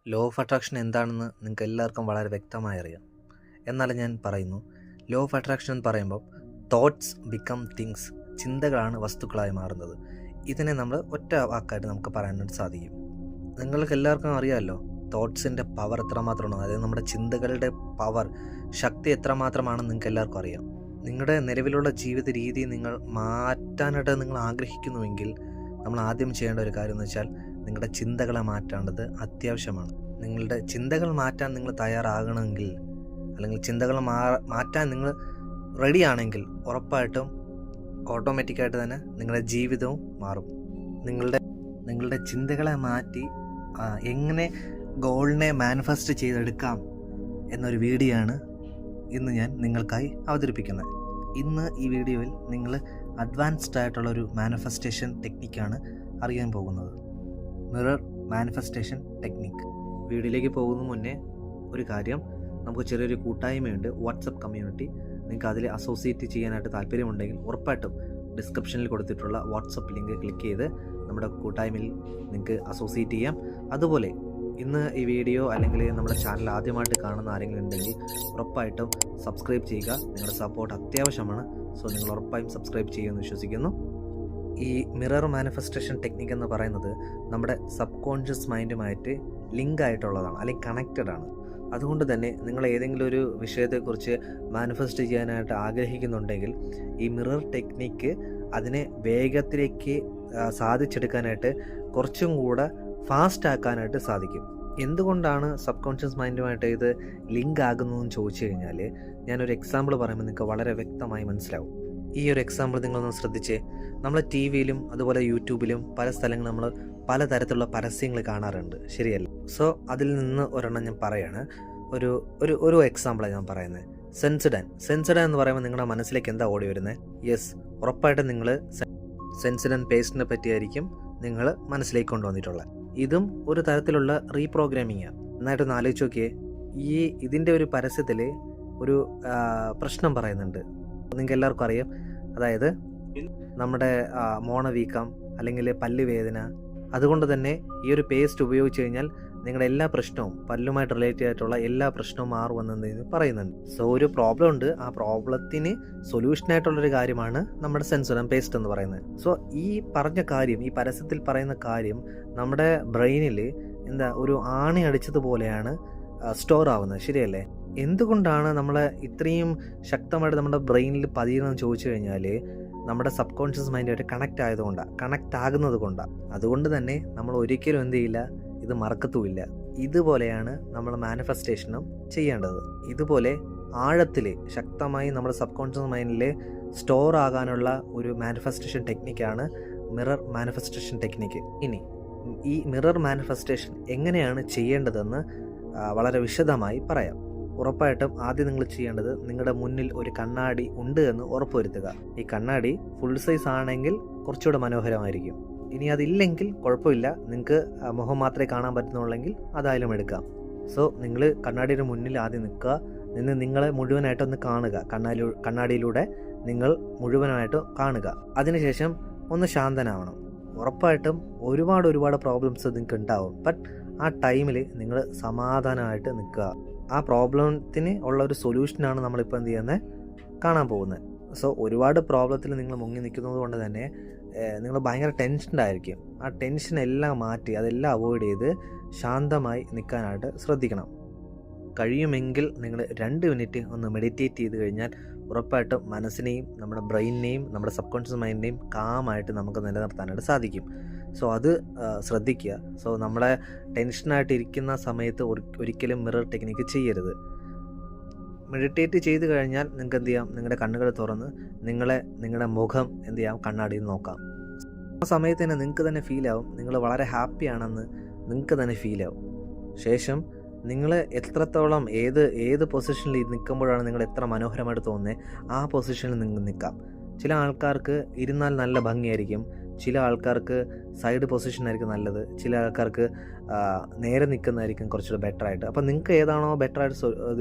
Law of attraction എന്താണെന്ന് നിങ്ങൾക്ക് എല്ലാവർക്കും വളരെ വ്യക്തമായി അറിയാം. എന്നാലും ഞാൻ പറയുന്നു, ലോ ഓഫ് അട്രാക്ഷൻ എന്ന് പറയുമ്പോൾ തോട്ട്സ് ബിക്കം തിങ്സ്, ചിന്തകളാണ് വസ്തുക്കളായി മാറുന്നത്. ഇതിനെ നമ്മൾ ഒറ്റ വാക്കായിട്ട് നമുക്ക് പറയാനായിട്ട് സാധിക്കും. നിങ്ങൾക്ക് എല്ലാവർക്കും അറിയാമല്ലോ തോട്ട്സിൻ്റെ പവർ എത്രമാത്രമാണ്, അതായത് നമ്മുടെ ചിന്തകളുടെ പവർ, ശക്തി എത്രമാത്രമാണെന്ന് നിങ്ങൾക്ക് എല്ലാവർക്കും അറിയാം. നിങ്ങളുടെ നിലവിലുള്ള ജീവിത രീതി നിങ്ങൾ മാറ്റാനായിട്ട് നിങ്ങൾ ആഗ്രഹിക്കുന്നുവെങ്കിൽ നമ്മൾ ആദ്യം ചെയ്യേണ്ട ഒരു കാര്യം എന്ന് വെച്ചാൽ നിങ്ങളുടെ ചിന്തകളെ മാറ്റേണ്ടത് അത്യാവശ്യമാണ്. നിങ്ങളുടെ ചിന്തകൾ മാറ്റാൻ നിങ്ങൾ തയ്യാറാകണമെങ്കിൽ, അല്ലെങ്കിൽ ചിന്തകൾ മാറ്റാൻ നിങ്ങൾ റെഡിയാണെങ്കിൽ ഉറപ്പായിട്ടും ഓട്ടോമാറ്റിക്കായിട്ട് തന്നെ നിങ്ങളുടെ ജീവിതവും മാറും. നിങ്ങളുടെ ചിന്തകളെ മാറ്റി എങ്ങനെ ഗോളിനെ മാനിഫെസ്റ്റ് ചെയ്തെടുക്കാം എന്നൊരു വീഡിയോ ആണ് ഇന്ന് ഞാൻ നിങ്ങൾക്കായി അവതരിപ്പിക്കുന്നത്. ഇന്ന് ഈ വീഡിയോയിൽ നിങ്ങൾ അഡ്വാൻസ്ഡ് ആയിട്ടുള്ളൊരു മാനിഫെസ്റ്റേഷൻ ടെക്നിക്കാണ് അറിയാൻ പോകുന്നത്. Mirror manifestation technique. വീഡിയോയിലേക്ക് പോകുന്ന മുന്നേ ഒരു കാര്യം, നമുക്ക് ചെറിയൊരു കൂട്ടായ്മയുണ്ട്, വാട്സപ്പ് കമ്മ്യൂണിറ്റി. നിങ്ങൾക്ക് അതിൽ അസോസിയേറ്റ് ചെയ്യാനായിട്ട് താല്പര്യമുണ്ടെങ്കിൽ ഉറപ്പായിട്ടും ഡിസ്ക്രിപ്ഷനിൽ കൊടുത്തിട്ടുള്ള വാട്സപ്പ് ലിങ്ക് ക്ലിക്ക് ചെയ്ത് നമ്മുടെ കൂട്ടായ്മയിൽ നിങ്ങൾക്ക് അസോസിയേറ്റ് ചെയ്യാം. അതുപോലെ ഇന്ന് ഈ വീഡിയോ അല്ലെങ്കിൽ നമ്മുടെ ചാനൽ ആദ്യമായിട്ട് കാണുന്ന ആരെങ്കിലും ഉണ്ടെങ്കിൽ ഉറപ്പായിട്ടും സബ്സ്ക്രൈബ് ചെയ്യുക. നിങ്ങളുടെ സപ്പോർട്ട് അത്യാവശ്യമാണ്. സോ നിങ്ങൾ ഉറപ്പായും സബ്സ്ക്രൈബ് ചെയ്യുമെന്ന് വിശ്വസിക്കുന്നു. ഈ മിറർ മാനിഫെസ്റ്റേഷൻ ടെക്നിക്ക് എന്ന് പറയുന്നത് നമ്മുടെ സബ് കോൺഷ്യസ് മൈൻഡുമായിട്ട് ലിങ്ക് ആയിട്ടുള്ളതാണ്, അല്ലെങ്കിൽ കണക്റ്റഡ് ആണ്. അതുകൊണ്ട് തന്നെ നിങ്ങൾ ഏതെങ്കിലും ഒരു വിഷയത്തെക്കുറിച്ച് മാനിഫെസ്റ്റ് ചെയ്യാനായിട്ട് ആഗ്രഹിക്കുന്നുണ്ടെങ്കിൽ ഈ മിറർ ടെക്നിക്ക് അതിനെ വേഗത്തിലേക്ക് സാധിച്ചെടുക്കാനായിട്ട് കുറച്ചും കൂടെ ഫാസ്റ്റ് ആക്കാനായിട്ട് സാധിക്കും. എന്തുകൊണ്ടാണ് സബ് കോൺഷ്യസ് മൈൻഡുമായിട്ട് ഇത് ലിങ്ക് ആകുന്നതെന്ന് ചോദിച്ചു കഴിഞ്ഞാൽ ഞാനൊരു എക്സാമ്പിൾ പറയുമ്പോൾ നിങ്ങൾക്ക് വളരെ വ്യക്തമായി മനസ്സിലാവും. ഈ ഒരു എക്സാമ്പിൾ നിങ്ങളൊന്ന് ശ്രദ്ധിച്ചേ. നമ്മൾ ടി വിയിലും അതുപോലെ യൂട്യൂബിലും പല സ്ഥലങ്ങളിൽ നമ്മൾ പലതരത്തിലുള്ള പരസ്യങ്ങൾ കാണാറുണ്ട്, ശരിയല്ല? സോ അതിൽ നിന്ന് ഒരെണ്ണം ഞാൻ പറയാണ്. ഒരു എക്സാമ്പിളാണ് ഞാൻ പറയുന്നത്. സെൻസഡൻ എന്ന് പറയുമ്പോൾ നിങ്ങളുടെ മനസ്സിലേക്ക് എന്താ ഓടി വരുന്നത്? യെസ്, ഉറപ്പായിട്ടും നിങ്ങൾ സെൻസഡൻ പേസ്റ്റിനെ പറ്റിയായിരിക്കും നിങ്ങൾ മനസ്സിലേക്ക് കൊണ്ടുവന്നിട്ടുള്ളത്. ഇതും ഒരു തരത്തിലുള്ള റീപ്രോഗ്രാമിങ്ങാണ്. നന്നായിട്ടൊന്ന് ആലോചിച്ച് നോക്കിയേ. ഇതിൻ്റെ ഒരു പരസ്യത്തിൽ ഒരു പ്രശ്നം പറയുന്നുണ്ട്, നിങ്ങൾക്ക് എല്ലാവർക്കും അറിയാം. അതായത് നമ്മുടെ മോണവീക്കം അല്ലെങ്കിൽ പല്ല് വേദന, അതുകൊണ്ട് തന്നെ ഈ ഒരു പേസ്റ്റ് ഉപയോഗിച്ച് കഴിഞ്ഞാൽ നിങ്ങളുടെ എല്ലാ പ്രശ്നവും, പല്ലുമായിട്ട് റിലേറ്റഡ് ആയിട്ടുള്ള എല്ലാ പ്രശ്നവും മാറുമെന്ന് പറയുന്നുണ്ട്. സോ ഒരു പ്രോബ്ലം ഉണ്ട്, ആ പ്രോബ്ലത്തിന് സൊല്യൂഷനായിട്ടുള്ളൊരു കാര്യമാണ് നമ്മുടെ സെൻസോഡൻ പേസ്റ്റ് എന്ന് പറയുന്നത്. സോ ഈ പറഞ്ഞ കാര്യം, ഈ പരസ്യത്തിൽ പറയുന്ന കാര്യം നമ്മുടെ ബ്രെയിനിൽ ഒരു ആണി അടിച്ചതുപോലെയാണ് സ്റ്റോർ ആവുന്നത്, ശരിയല്ലേ? എന്തുകൊണ്ടാണ് നമ്മൾ ഇത്രയും ശക്തമായിട്ട് നമ്മുടെ ബ്രെയിനിൽ പതിയുന്നതെന്ന് ചോദിച്ചു കഴിഞ്ഞാൽ നമ്മുടെ സബ് കോൺഷ്യസ് മൈൻഡായിട്ട് കണക്റ്റ് ആകുന്നത് കൊണ്ടാണ്. അതുകൊണ്ട് തന്നെ നമ്മൾ ഒരിക്കലും എന്ത് ചെയ്യില്ല, ഇത് മറക്കത്തുമില്ല. ഇതുപോലെയാണ് നമ്മൾ മാനിഫെസ്റ്റേഷനും ചെയ്യേണ്ടത്. ഇതുപോലെ ആഴത്തിൽ ശക്തമായി നമ്മുടെ സബ് കോൺഷ്യസ് മൈൻഡിൽ സ്റ്റോർ ആകാനുള്ള ഒരു മാനിഫെസ്റ്റേഷൻ ടെക്നിക്കാണ് മിറർ മാനിഫെസ്റ്റേഷൻ ടെക്നിക്ക്. ഇനി ഈ മിറർ മാനിഫെസ്റ്റേഷൻ എങ്ങനെയാണ് ചെയ്യേണ്ടതെന്ന് വളരെ വിശദമായി പറയാം. ഉറപ്പായിട്ടും ആദ്യം നിങ്ങൾ ചെയ്യേണ്ടത്, നിങ്ങളുടെ മുന്നിൽ ഒരു കണ്ണാടി ഉണ്ട് എന്ന് ഉറപ്പുവരുത്തുക. ഈ കണ്ണാടി ഫുൾ സൈസ് ആണെങ്കിൽ കുറച്ചുകൂടെ മനോഹരമായിരിക്കും. ഇനി അതില്ലെങ്കിൽ കുഴപ്പമില്ല, നിങ്ങൾക്ക് മുഖം മാത്രമേ കാണാൻ പറ്റുന്നുള്ളെങ്കിൽ അതായാലും എടുക്കാം. സോ നിങ്ങൾ കണ്ണാടിയുടെ മുന്നിൽ ആദ്യം നിന്ന് നിങ്ങളെ മുഴുവനായിട്ടൊന്ന് കാണുക. കണ്ണാടിയിലൂടെ നിങ്ങൾ മുഴുവനായിട്ട് കാണുക. അതിനുശേഷം ഒന്ന് ശാന്തനാവണം. ഉറപ്പായിട്ടും ഒരുപാട് പ്രോബ്ലംസ് നിങ്ങൾക്ക് ഉണ്ടാവും. ബട്ട് ആ ടൈമിൽ നിങ്ങൾ സമാധാനമായിട്ട് നിൽക്കുക. ആ പ്രോബ്ലത്തിന് ഉള്ള ഒരു സൊല്യൂഷനാണ് നമ്മളിപ്പോൾ എന്ത് ചെയ്യുന്നത്, കാണാൻ പോകുന്നത്. സോ ഒരുപാട് പ്രോബ്ലത്തിൽ നിങ്ങൾ മുങ്ങി നിൽക്കുന്നത് കൊണ്ട് തന്നെ നിങ്ങൾ ഭയങ്കര ടെൻഷൻഡായിരിക്കും. ആ ടെൻഷനെല്ലാം മാറ്റി, അതെല്ലാം അവോയ്ഡ് ചെയ്ത് ശാന്തമായി നിൽക്കാനായിട്ട് ശ്രദ്ധിക്കണം. കഴിയുമെങ്കിൽ നിങ്ങൾ 2 മിനിറ്റ് ഒന്ന് മെഡിറ്റേറ്റ് ചെയ്ത് കഴിഞ്ഞാൽ ഉറപ്പായിട്ടും മനസ്സിനെയും നമ്മുടെ ബ്രെയിനിനെയും നമ്മുടെ സബ് കോൺഷ്യസ് മൈൻഡിനെയും കാമായിട്ട് നമുക്ക് നിലനിർത്താനായിട്ട് സാധിക്കും. സോ അത് ശ്രദ്ധിക്കുക. സോ നമ്മളെ ടെൻഷനായിട്ട് ഇരിക്കുന്ന സമയത്ത് ഒരിക്കലും മിറർ ടെക്നിക്ക് ചെയ്യരുത്. മെഡിറ്റേറ്റ് ചെയ്ത് കഴിഞ്ഞാൽ നിങ്ങൾക്ക് എന്ത് ചെയ്യാം, നിങ്ങളുടെ കണ്ണുകൾ തുറന്ന് നിങ്ങളുടെ മുഖം എന്ത് ചെയ്യാം, കണ്ണാടിയിൽ നോക്കാം. ആ സമയത്ത് തന്നെ നിങ്ങൾക്ക് തന്നെ ഫീലാവും നിങ്ങൾ വളരെ ഹാപ്പിയാണെന്ന് നിങ്ങൾക്ക് തന്നെ ഫീലാവും. ശേഷം നിങ്ങൾ എത്രത്തോളം ഏത് പൊസിഷനിൽ നിൽക്കുമ്പോഴാണ് നിങ്ങൾ എത്ര മനോഹരമായിട്ട് തോന്നുന്നത്, ആ പൊസിഷനിൽ നിങ്ങൾ നിൽക്കാം. ചില ആൾക്കാർക്ക് ഇരുന്നാൽ നല്ല ഭംഗിയായിരിക്കും, ചില ആൾക്കാർക്ക് സൈഡ് പൊസിഷനായിരിക്കും നല്ലത്, ചില ആൾക്കാർക്ക് നേരെ നിൽക്കുന്നതായിരിക്കും കുറച്ചുകൂടെ ബെറ്ററായിട്ട്. അപ്പോൾ നിങ്ങൾക്ക് ഏതാണോ ബെറ്ററായിട്ട്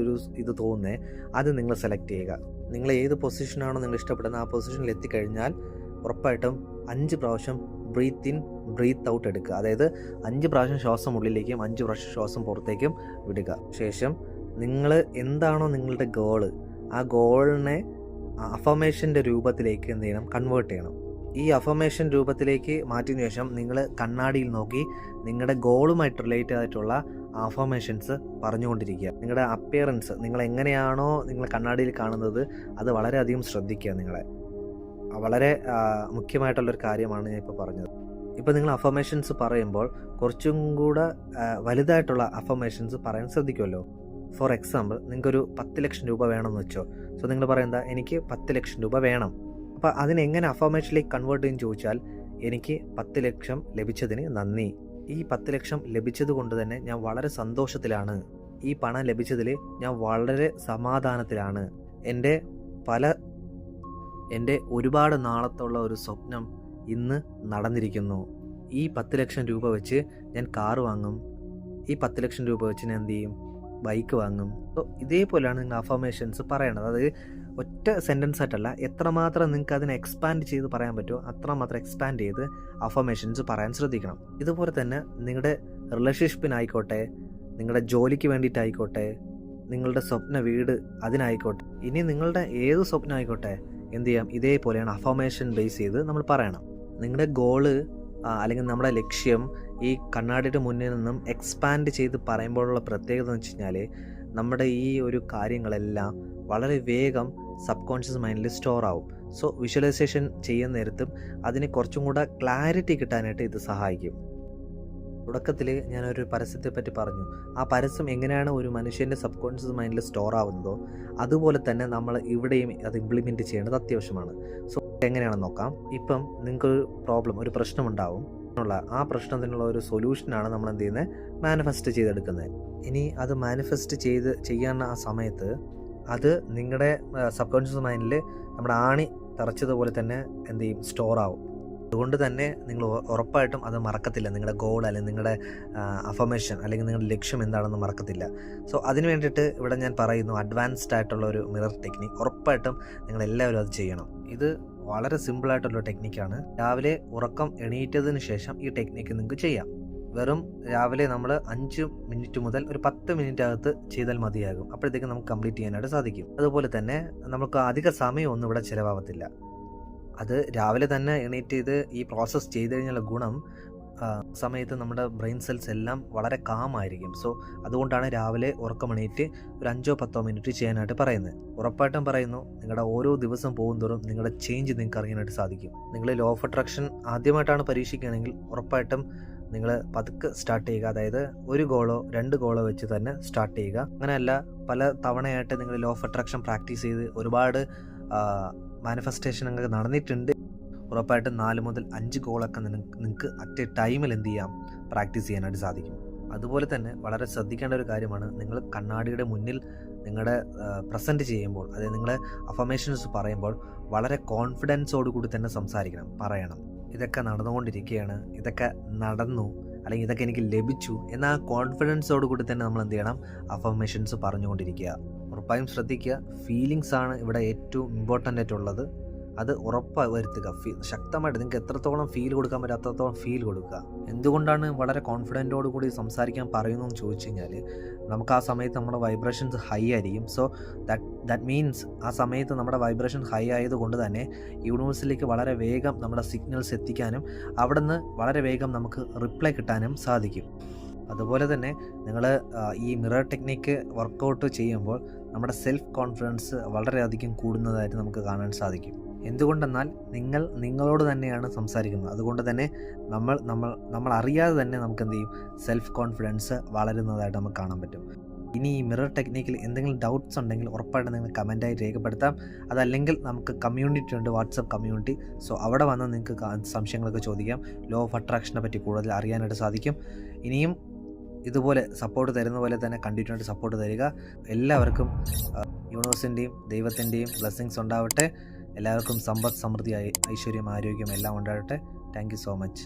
ഇത് തോന്നുന്നത് അത് നിങ്ങൾ സെലക്ട് ചെയ്യുക. നിങ്ങൾ ഏത് പൊസിഷനാണോ നിങ്ങൾ ഇഷ്ടപ്പെടുന്നത് ആ പൊസിഷനിൽ എത്തിക്കഴിഞ്ഞാൽ ഉറപ്പായിട്ടും 5 പ്രാവശ്യം ബ്രീത്ത് ഇൻ ബ്രീത്ത് ഔട്ട് എടുക്കുക. അതായത് 5 പ്രാവശ്യം ശ്വാസം ഉള്ളിലേക്കും 5 പ്രാവശ്യം ശ്വാസം പുറത്തേക്കും വിടുക. ശേഷം നിങ്ങൾ എന്താണോ നിങ്ങളുടെ ഗോള്, ആ ഗോളിനെ അഫർമേഷൻ്റെ രൂപത്തിലേക്ക് എന്ത് ചെയ്യണം, കൺവേർട്ട് ചെയ്യണം. ഈ അഫർമേഷൻ രൂപത്തിലേക്ക് മാറ്റിയതിനു ശേഷം നിങ്ങൾ കണ്ണാടിയിൽ നോക്കി നിങ്ങളുടെ ഗോളുമായിട്ട് റിലേറ്റ് ആയിട്ടുള്ള അഫർമേഷൻസ് പറഞ്ഞുകൊണ്ടിരിക്കുക. നിങ്ങളുടെ അപ്പിയറൻസ്, നിങ്ങൾ എങ്ങനെയാണോ നിങ്ങൾ കണ്ണാടിയിൽ കാണുന്നത്, അത് വളരെയധികം ശ്രദ്ധിക്കുക. നിങ്ങളെ വളരെ മുഖ്യമായിട്ടുള്ളൊരു കാര്യമാണ് ഞാൻ ഇപ്പോൾ പറഞ്ഞത്. ഇപ്പോൾ നിങ്ങൾ അഫർമേഷൻസ് പറയുമ്പോൾ കുറച്ചും കൂടെ വലുതായിട്ടുള്ള അഫർമേഷൻസ് പറയാൻ ശ്രദ്ധിക്കുമല്ലോ. ഫോർ എക്സാമ്പിൾ, നിങ്ങൾക്കൊരു 10 ലക്ഷം രൂപ വേണമെന്ന് വെച്ചോ. സോ നിങ്ങൾ പറയുന്നത് എനിക്ക് 10 ലക്ഷം രൂപ വേണം. അപ്പോൾ അതിനെങ്ങനെ അഫർമേഷനിലേക്ക് കൺവേർട്ട് ചെയ്യുമെന്ന് ചോദിച്ചാൽ, എനിക്ക് 10 ലക്ഷം ലഭിച്ചതിന് നന്ദി. ഈ 10 ലക്ഷം ലഭിച്ചത് കൊണ്ട് തന്നെ ഞാൻ വളരെ സന്തോഷത്തിലാണ്. ഈ പണം ലഭിച്ചതിൽ ഞാൻ വളരെ സമാധാനത്തിലാണ്. എൻ്റെ ഒരുപാട് നാളത്തുള്ള ഒരു സ്വപ്നം ഇന്ന് നടന്നിരിക്കുന്നു. ഈ 10 ലക്ഷം രൂപ വെച്ച് ഞാൻ കാറ് വാങ്ങും. ഈ 10 ലക്ഷം രൂപ വെച്ച് ഞാൻ എന്ത് ചെയ്യും, ബൈക്ക് വാങ്ങും. സോ ഇതേപോലെയാണ് നിങ്ങൾ അഫർമേഷൻസ് പറയേണ്ടത്. അതായത് ഒറ്റ സെൻറ്റൻസ് ആയിട്ടല്ല, എത്രമാത്രം നിങ്ങൾക്ക് അതിനെ എക്സ്പാൻഡ് ചെയ്ത് പറയാൻ പറ്റുമോ അത്രമാത്രം എക്സ്പാൻഡ് ചെയ്ത് അഫർമേഷൻസ് പറയാൻ ശ്രദ്ധിക്കണം. ഇതുപോലെ തന്നെ നിങ്ങളുടെ റിലേഷൻഷിപ്പിനായിക്കോട്ടെ, നിങ്ങളുടെ ജോലിക്ക് വേണ്ടിയിട്ടായിക്കോട്ടെ, നിങ്ങളുടെ സ്വപ്ന വീട് അതിനായിക്കോട്ടെ, ഇനി നിങ്ങളുടെ ഏത് സ്വപ്നം ആയിക്കോട്ടെ, എന്ത് ചെയ്യാം, ഇതേപോലെയാണ് അഫർമേഷൻ ബേസ് ചെയ്ത് നമ്മൾ പറയണം. നിങ്ങളുടെ ഗോള് അല്ലെങ്കിൽ നമ്മുടെ ലക്ഷ്യം ഈ കണ്ണാടിയുടെ മുന്നിൽ നിന്നും എക്സ്പാൻഡ് ചെയ്ത് പറയുമ്പോഴുള്ള പ്രത്യേകത എന്ന് വെച്ച് കഴിഞ്ഞാൽ, നമ്മുടെ ഈ ഒരു കാര്യങ്ങളെല്ലാം വളരെ വേഗം സബ് കോൺഷ്യസ് മൈൻഡിൽ സ്റ്റോർ ആവും. സോ വിഷ്വലൈസേഷൻ ചെയ്യുന്ന നേരത്തും അതിന് കുറച്ചും കൂടെ ക്ലാരിറ്റി കിട്ടാനായിട്ട് ഇത് സഹായിക്കും. തുടക്കത്തിൽ ഞാനൊരു പരസ്യത്തെ പറ്റി പറഞ്ഞു. ആ പരസ്യം എങ്ങനെയാണ് ഒരു മനുഷ്യൻ്റെ സബ് കോൺഷ്യസ് മൈൻഡിൽ സ്റ്റോർ ആവുന്നതോ അതുപോലെ തന്നെ നമ്മൾ ഇവിടെയും അത് ഇംപ്ലിമെൻറ്റ് ചെയ്യേണ്ടത് അത്യാവശ്യമാണ്. സോ എങ്ങനെയാണെന്ന് നോക്കാം. ഇപ്പം നിങ്ങൾക്കൊരു പ്രോബ്ലം, ഒരു പ്രശ്നമുണ്ടാവും. ആ പ്രശ്നത്തിനുള്ള ഒരു സൊല്യൂഷനാണ് നമ്മൾ എന്ത് ചെയ്യുന്നത്, മാനിഫെസ്റ്റ് ചെയ്തെടുക്കുന്നത്. ഇനി അത് മാനിഫെസ്റ്റ് ചെയ്യാൻ ആ സമയത്ത് അത് നിങ്ങളുടെ സബ് കോൺഷ്യസ് മൈൻഡിൽ നമ്മുടെ ആണി തറച്ചതുപോലെ തന്നെ എന്ത് ചെയ്യും, സ്റ്റോർ ആവും. അതുകൊണ്ട് തന്നെ നിങ്ങൾ ഉറപ്പായിട്ടും അത് മറക്കത്തില്ല. നിങ്ങളുടെ ഗോൾ അല്ലെങ്കിൽ നിങ്ങളുടെ അഫർമേഷൻ അല്ലെങ്കിൽ നിങ്ങളുടെ ലക്ഷ്യം എന്താണെന്ന് മറക്കത്തില്ല. സോ അതിന് വേണ്ടിയിട്ട് ഇവിടെ ഞാൻ പറയുന്നു, അഡ്വാൻസ്ഡ് ആയിട്ടുള്ള ഒരു മിറർ ടെക്നിക്ക് ഉറപ്പായിട്ടും നിങ്ങളെല്ലാവരും അത് ചെയ്യണം. ഇത് വളരെ സിമ്പിളായിട്ടുള്ള ടെക്നിക്കാണ്. രാവിലെ ഉറക്കം എണീറ്റതിന് ശേഷം ഈ ടെക്നിക്ക് നിങ്ങൾക്ക് ചെയ്യാം. വെറും രാവിലെ നമ്മൾ 5 മിനിറ്റ് മുതൽ ഒരു 10 മിനിറ്റ് അകത്ത് ചെയ്താൽ മതിയാകും. അപ്പോഴത്തേക്കും നമുക്ക് കംപ്ലീറ്റ് ചെയ്യാനായിട്ട് സാധിക്കും. അതുപോലെ തന്നെ നമുക്ക് അധിക സമയമൊന്നും ഇവിടെ ചിലവാകത്തില്ല. അത് രാവിലെ തന്നെ എണീറ്റ് ചെയ്ത് ഈ പ്രോസസ്സ് ചെയ്ത് കഴിഞ്ഞുള്ള ഗുണം, സമയത്ത് നമ്മുടെ ബ്രെയിൻ സെൽസ് എല്ലാം വളരെ കാമായിരിക്കും. സോ അതുകൊണ്ടാണ് രാവിലെ ഉറക്കമെണീറ്റ് ഒരു 5-10 മിനിറ്റ് ചെയ്യാനായിട്ട് പറയുന്നത്. ഉറപ്പായിട്ടും പറയുന്നു, നിങ്ങളുടെ ഓരോ ദിവസം പോകുന്തോറും നിങ്ങളുടെ ചേഞ്ച് നിങ്ങൾക്ക് അറിയാനായിട്ട് സാധിക്കും. നിങ്ങൾ ലോ ഓഫ് അട്രാക്ഷൻ ആദ്യമായിട്ടാണ് പരീക്ഷിക്കുകയാണെങ്കിൽ ഉറപ്പായിട്ടും നിങ്ങൾ പതുക്കെ സ്റ്റാർട്ട് ചെയ്യുക. അതായത് 1 ഗോളോ 2 ഗോളോ വെച്ച് തന്നെ സ്റ്റാർട്ട് ചെയ്യുക. അങ്ങനെയല്ല, പല തവണയായിട്ട് നിങ്ങൾ ലോ ഓഫ് അട്രാക്ഷൻ പ്രാക്ടീസ് ചെയ്ത് ഒരുപാട് മാനിഫെസ്റ്റേഷൻ നിങ്ങൾക്ക് നടന്നിട്ടുണ്ട്. ഉറപ്പായിട്ടും 4 മുതൽ 5 ഗോളൊക്കെ നിങ്ങൾക്ക് അറ്റ് എ ടൈമിൽ എന്ത് ചെയ്യാം, പ്രാക്ടീസ് ചെയ്യാനായിട്ട് സാധിക്കും. അതുപോലെ തന്നെ വളരെ ശ്രദ്ധിക്കേണ്ട ഒരു കാര്യമാണ്, നിങ്ങൾ കണ്ണാടിയുടെ മുന്നിൽ നിങ്ങളുടെ പ്രസൻറ്റ് ചെയ്യുമ്പോൾ, അതായത് നിങ്ങൾ അഫർമേഷൻസ് പറയുമ്പോൾ വളരെ കോൺഫിഡൻസോടുകൂടി തന്നെ പറയണം. ഇതൊക്കെ നടന്നുകൊണ്ടിരിക്കുകയാണ്, ഇതൊക്കെ നടന്നു, അല്ലെങ്കിൽ ഇതൊക്കെ എനിക്ക് ലഭിച്ചു എന്ന ആ കോൺഫിഡൻസോടുകൂടി തന്നെ നമ്മൾ എന്ത് ചെയ്യണം, അഫർമേഷൻസ് പറഞ്ഞുകൊണ്ടിരിക്കുക. ഉറപ്പായും ശ്രദ്ധിക്കുക. ഫീലിങ്സ് ആണ് ഇവിടെ ഏറ്റവും ഇമ്പോർട്ടൻ്റ് ആയിട്ടുള്ളത്. അത് ഉറപ്പ് വരുത്തുക. ശക്തമായിട്ട് നിങ്ങൾക്ക് എത്രത്തോളം ഫീൽ കൊടുക്കാൻ പറ്റും അത്രത്തോളം ഫീൽ കൊടുക്കുക. എന്തുകൊണ്ടാണ് വളരെ കോൺഫിഡൻറ്റോട് കൂടി സംസാരിക്കാൻ പറയുന്നു എന്ന് ചോദിച്ചു കഴിഞ്ഞാൽ, നമുക്ക് ആ സമയത്ത് നമ്മുടെ വൈബ്രേഷൻസ് ഹൈ ആയിരിക്കും. സോ ദാറ്റ് മീൻസ് ആ സമയത്ത് നമ്മുടെ വൈബ്രേഷൻ ഹൈ ആയതുകൊണ്ട് തന്നെ യൂണിവേഴ്സിലേക്ക് വളരെ വേഗം നമ്മുടെ സിഗ്നൽസ് എത്തിക്കാനും അവിടെ നിന്ന് വളരെ വേഗം നമുക്ക് റിപ്ലൈ കിട്ടാനും സാധിക്കും. അതുപോലെ തന്നെ നിങ്ങൾ ഈ മിറർ ടെക്നിക്ക് വർക്കൗട്ട് ചെയ്യുമ്പോൾ നമ്മുടെ സെൽഫ് കോൺഫിഡൻസ് വളരെയധികം കൂടുന്നതായിട്ട് നമുക്ക് കാണാൻ സാധിക്കും. എന്തുകൊണ്ടെന്നാൽ നിങ്ങൾ നിങ്ങളോട് തന്നെയാണ് സംസാരിക്കുന്നത്. അതുകൊണ്ട് തന്നെ നമ്മൾ അറിയാതെ തന്നെ നമുക്ക് എന്ത് ചെയ്യും, സെൽഫ് കോൺഫിഡൻസ് വളരുന്നതായിട്ട് നമുക്ക് കാണാൻ പറ്റും. ഇനി ഈ മിറർ ടെക്നിക്കിൽ എന്തെങ്കിലും ഡൗട്ട്സ് ഉണ്ടെങ്കിൽ ഉറപ്പായിട്ടും നിങ്ങൾ കമൻറ്റായി രേഖപ്പെടുത്താം. അതല്ലെങ്കിൽ നമുക്ക് കമ്മ്യൂണിറ്റി ഉണ്ട്, വാട്സപ്പ് കമ്മ്യൂണിറ്റി. സോ അവിടെ വന്ന് നിങ്ങൾക്ക് സംശയങ്ങളൊക്കെ ചോദിക്കാം. ലോ ഓഫ് അട്രാക്ഷനെ പറ്റി കൂടുതൽ അറിയാനായിട്ട് സാധിക്കും. ഇനിയും ഇതുപോലെ സപ്പോർട്ട് തരുന്ന പോലെ തന്നെ കണ്ടിന്യൂയായിട്ട് സപ്പോർട്ട് തരിക. എല്ലാവർക്കും യൂണിവേഴ്സിൻ്റെയും ദൈവത്തിൻ്റെയും ബ്ലെസ്സിങ്സ് ഉണ്ടാവട്ടെ. എല്ലാവർക്കും സമ്പത്ത്, സമൃദ്ധി, ഐശ്വര്യം, ആരോഗ്യം എല്ലാം ഉണ്ടാകട്ടെ. Thank you so much.